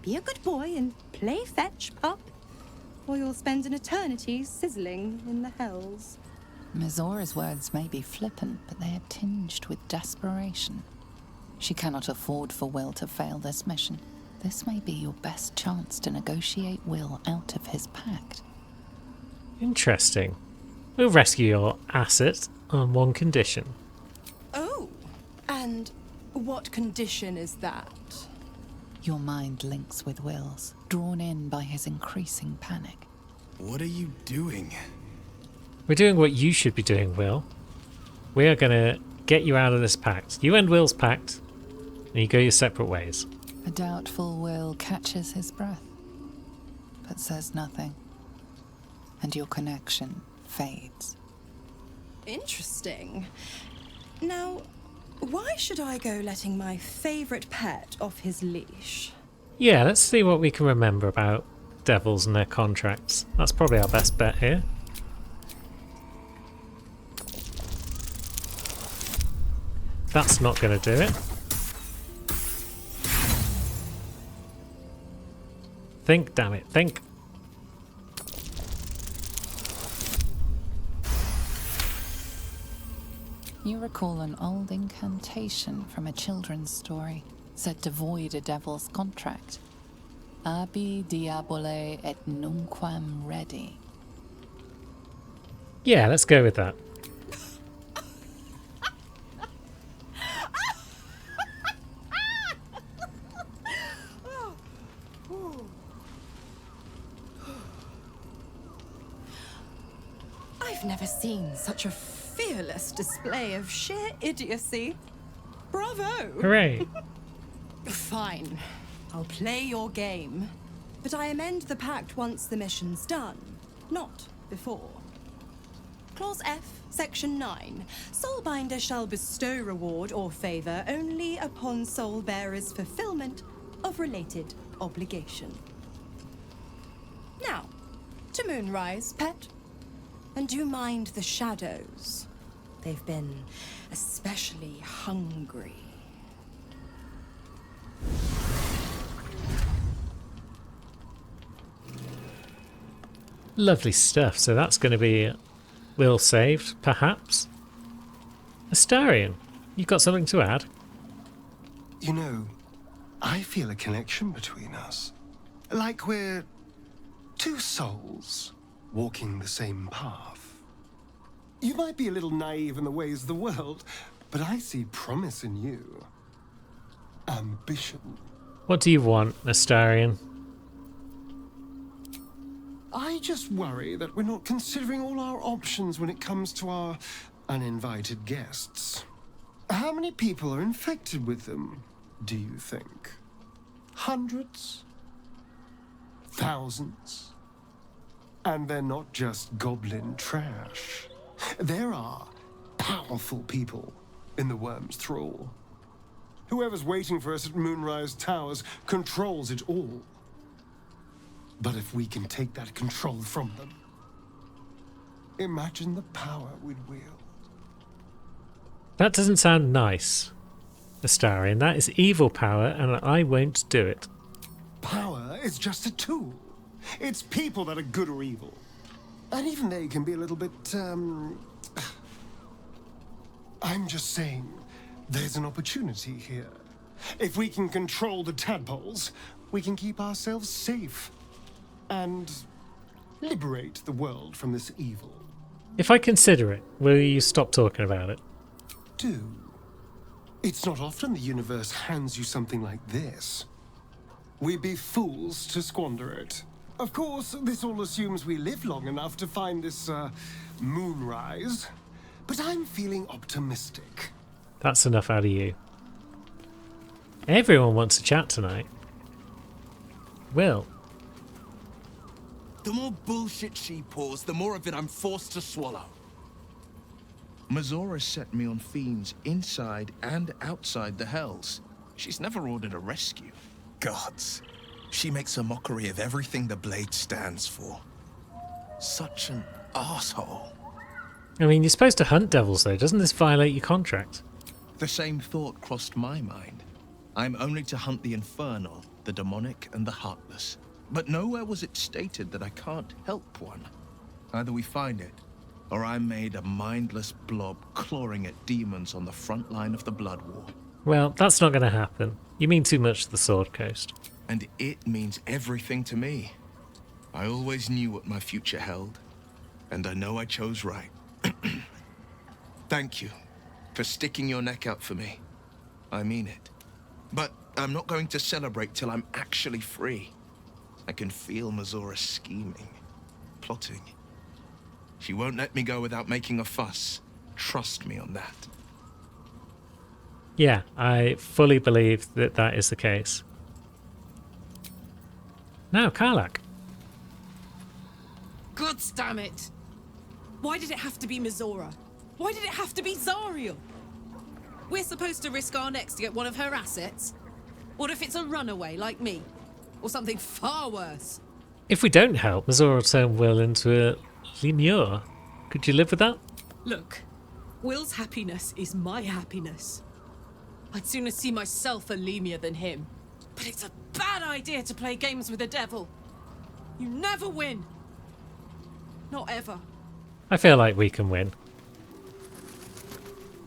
be a good boy and play fetch, pup, or you'll spend an eternity sizzling in the hells. Mizora's words may be flippant, but they are tinged with desperation. She cannot afford for Will to fail this mission. This may be your best chance to negotiate Will out of his pact. Interesting. We'll rescue your asset on one condition. Oh, and what condition is that? Your mind links with Will's, drawn in by his increasing panic. What are you doing? We're doing what you should be doing, Will. We are going to get you out of this pact. You end Will's pact, and you go your separate ways. A doubtful Will catches his breath, but says nothing. And your connection fades. Interesting. Now, why should I go letting my favorite pet off his leash? Yeah, let's see what we can remember about devils and their contracts. That's probably our best bet here. That's not going to do it. Think, damn it, think. You recall an old incantation from a children's story, said to void a devil's contract. Abi diabole et nunquam redi. Yeah, let's go with that. I've never seen such a fearless display of sheer idiocy. Bravo! Hooray! Fine. I'll play your game. But I amend the pact once the mission's done, not before. Clause F, Section 9. Soulbinder shall bestow reward or favor only upon soul bearer's fulfillment of related obligation. Now, to Moonrise, pet. And do mind the shadows. They've been especially hungry. Lovely stuff. So that's going to be Will saved, perhaps. Astarion, you got something to add? You know, I feel a connection between us. Like we're two souls walking the same path. You might be a little naive in the ways of the world, but I see promise in you. Ambition. What do you want, Astarion? I just worry that we're not considering all our options when it comes to our uninvited guests. How many people are infected with them, do you think? Hundreds? Thousands? And they're not just goblin trash. There are powerful people in the Worm's thrall. Whoever's waiting for us at Moonrise Towers controls it all. But if we can take that control from them, imagine the power we'd wield. That doesn't sound nice, Astarion. That is evil power, and I won't do it. Power is just a tool. It's people that are good or evil. And even they can be a little bit, I'm just saying, there's an opportunity here. If we can control the tadpoles, we can keep ourselves safe. And liberate the world from this evil. If I consider it, will you stop talking about it? Do. It's not often the universe hands you something like this. We'd be fools to squander it. Of course, this all assumes we live long enough to find this, moonrise. But I'm feeling optimistic. That's enough out of you. Everyone wants to chat tonight. Will. The more bullshit she pours, the more of it I'm forced to swallow. Mizora set me on fiends inside and outside the Hells. She's never ordered a rescue. Gods. She makes a mockery of everything the Blade stands for. Such an asshole. I mean, you're supposed to hunt devils, though. Doesn't this violate your contract? The same thought crossed my mind. I'm only to hunt the infernal, the demonic, and the heartless. But nowhere was it stated that I can't help one. Either we find it, or I'm made a mindless blob clawing at demons on the front line of the Blood War. Well, that's not going to happen. You mean too much to the Sword Coast. And it means everything to me. I always knew what my future held, and I know I chose right. Thank you for sticking your neck out for me. I mean it. But I'm not going to celebrate till I'm actually free. I can feel Mizora scheming, plotting. She won't let me go without making a fuss. Trust me on that. Yeah, I fully believe that that is the case. Now, Karlach. God damn it! Why did it have to be Mizora? Why did it have to be Zariel? We're supposed to risk our necks to get one of her assets? What if it's a runaway like me? Or something far worse? If we don't help, Mizora will turn Will into a Lemure. Could you live with that? Look, Will's happiness is my happiness. I'd sooner see myself a Lemure than him. But it's a bad idea to play games with the devil. You never win. Not ever. I feel like we can win.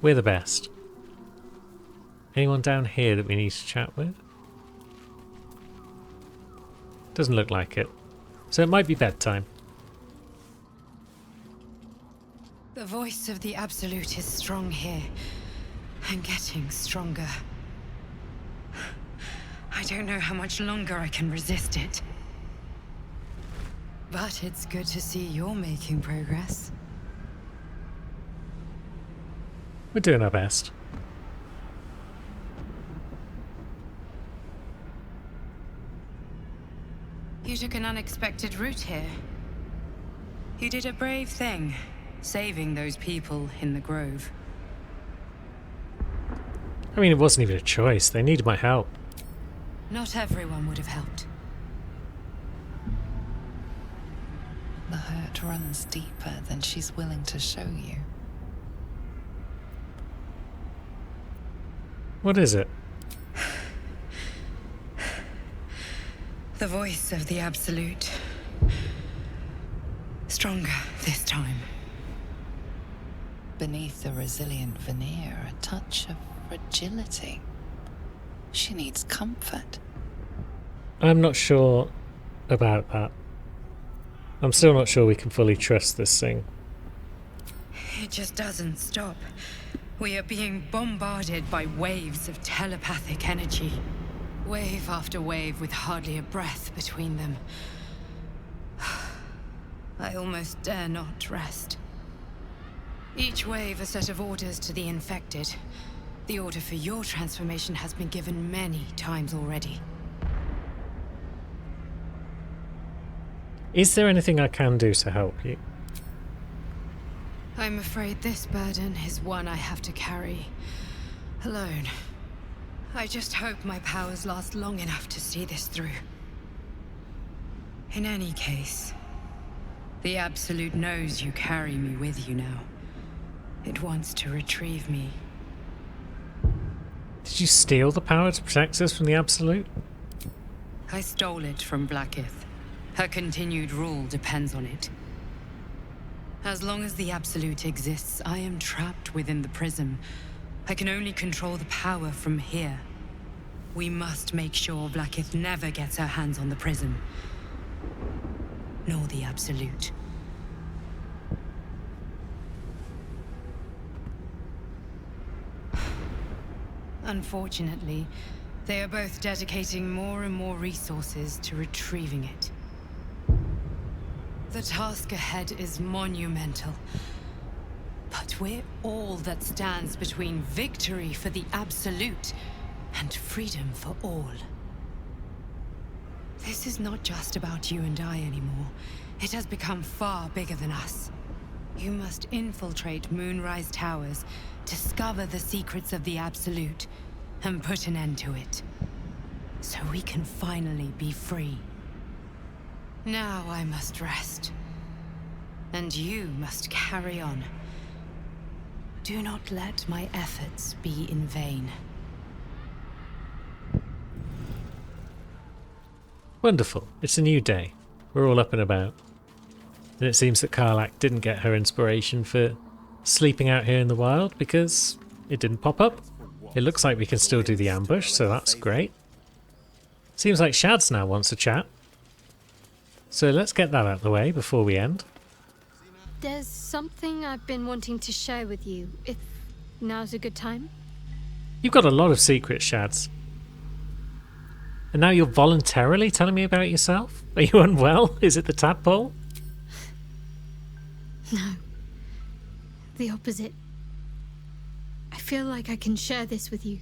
We're the best. Anyone down here that we need to chat with? Doesn't look like it. So it might be bedtime. The voice of the Absolute is strong here, and getting stronger. I don't know how much longer I can resist it. But it's good to see you're making progress. We're doing our best. You took an unexpected route here. You did a brave thing, saving those people in the Grove. I mean, it wasn't even a choice. They needed my help. Not everyone would have helped. The hurt runs deeper than she's willing to show you. What is it? The voice of the Absolute. Stronger this time. Beneath the resilient veneer, a touch of fragility. She needs comfort. I'm not sure about that. I'm still not sure we can fully trust this thing. It just doesn't stop. We are being bombarded by waves of telepathic energy. Wave after wave with hardly a breath between them. I almost dare not rest. Each wave a set of orders to the infected. The order for your transformation has been given many times already. Is there anything I can do to help you? I'm afraid this burden is one I have to carry alone. I just hope my powers last long enough to see this through. In any case, the Absolute knows you carry me with you now. It wants to retrieve me. Did you steal the power to protect us from the Absolute? I stole it from Blackith. Her continued rule depends on it. As long as the Absolute exists, I am trapped within the prism. I can only control the power from here. We must make sure Blackith never gets her hands on the prism. Nor the Absolute. Unfortunately, they are both dedicating more and more resources to retrieving it. The task ahead is monumental. But we're all that stands between victory for the Absolute and freedom for all. This is not just about you and I anymore. It has become far bigger than us. You must infiltrate Moonrise Towers, discover the secrets of the Absolute, and put an end to it. So we can finally be free. Now I must rest. And you must carry on. Do not let my efforts be in vain. Wonderful. It's a new day. We're all up and about. And it seems that Karlach didn't get her inspiration for sleeping out here in the wild because it didn't pop up. It looks like we can still do the ambush, so that's great. Seems like Shads now wants a chat. So let's get that out of the way before we end. There's something I've been wanting to share with you, if now's a good time. You've got a lot of secrets, Shads. And now you're voluntarily telling me about yourself? Are you unwell? Is it the tadpole? No. The opposite. I feel like I can share this with you.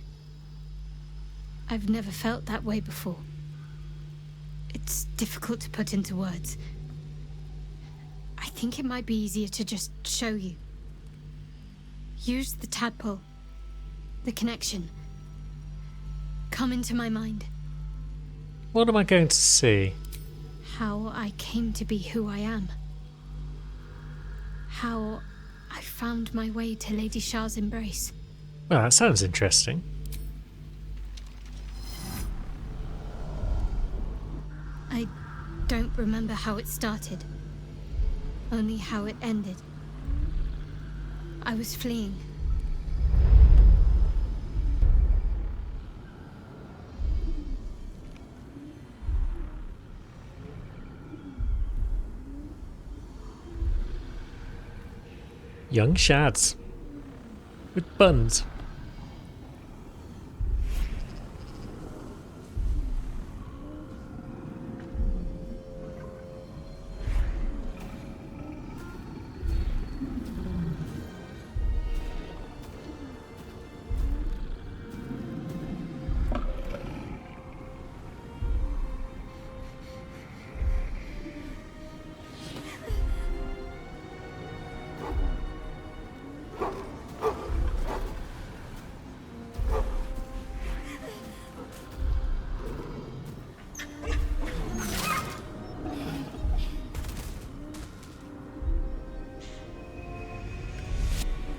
I've never felt that way before. It's difficult to put into words. I think it might be easier to just show you. Use the tadpole. The connection. Come into my mind. What am I going to see? How I came to be who I am. How I found my way to Lady Shah's embrace. Well, that sounds interesting. I don't remember how it started. Only how it ended. I was fleeing. Young Shads. With buns.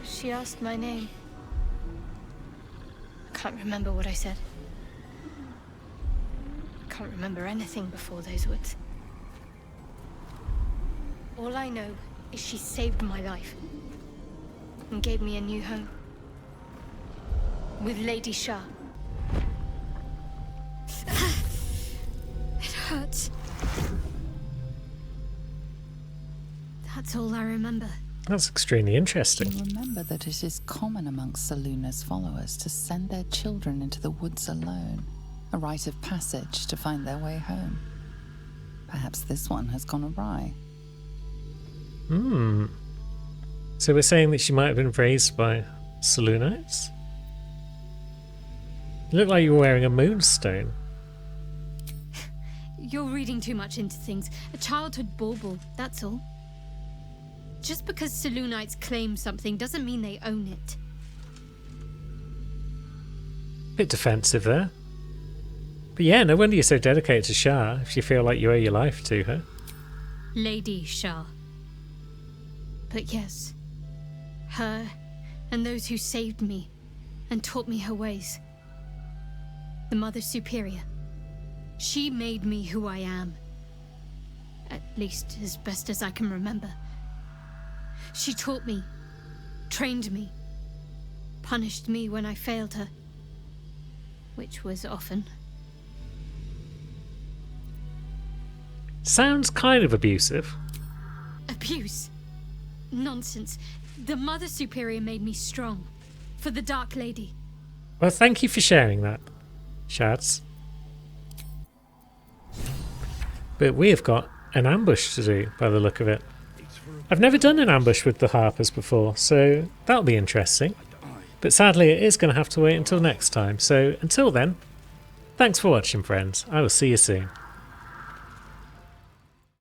She asked my name. I can't remember what I said. I can't remember anything before those words. All I know is she saved my life and gave me a new home with Lady Shah. It hurts. That's all I remember. That's extremely interesting. You remember that it is common amongst Selûne's followers to send their children into the woods alone, a rite of passage to find their way home. Perhaps this one has gone awry. So we're saying that she might have been raised by Selûnites? It looked like you were wearing a moonstone. You're reading too much into things. A childhood bauble, that's all. Just because Selûnites claim something doesn't mean they own it. Bit defensive there. But yeah, no wonder you're so dedicated to Shar if you feel like you owe your life to her. Lady Shar. But yes, her and those who saved me and taught me her ways. The Mother Superior. She made me who I am. At least as best as I can remember. She taught me, trained me, punished me when I failed her. Which was often. Sounds kind of abusive. Abuse? Nonsense. The Mother Superior made me strong. For the Dark Lady. Well, thank you for sharing that, Shads. But we have got an ambush to do, by the look of it. I've never done an ambush with the Harpers before, so that'll be interesting. But sadly, it is going to have to wait until next time. So until then, thanks for watching, friends. I will see you soon.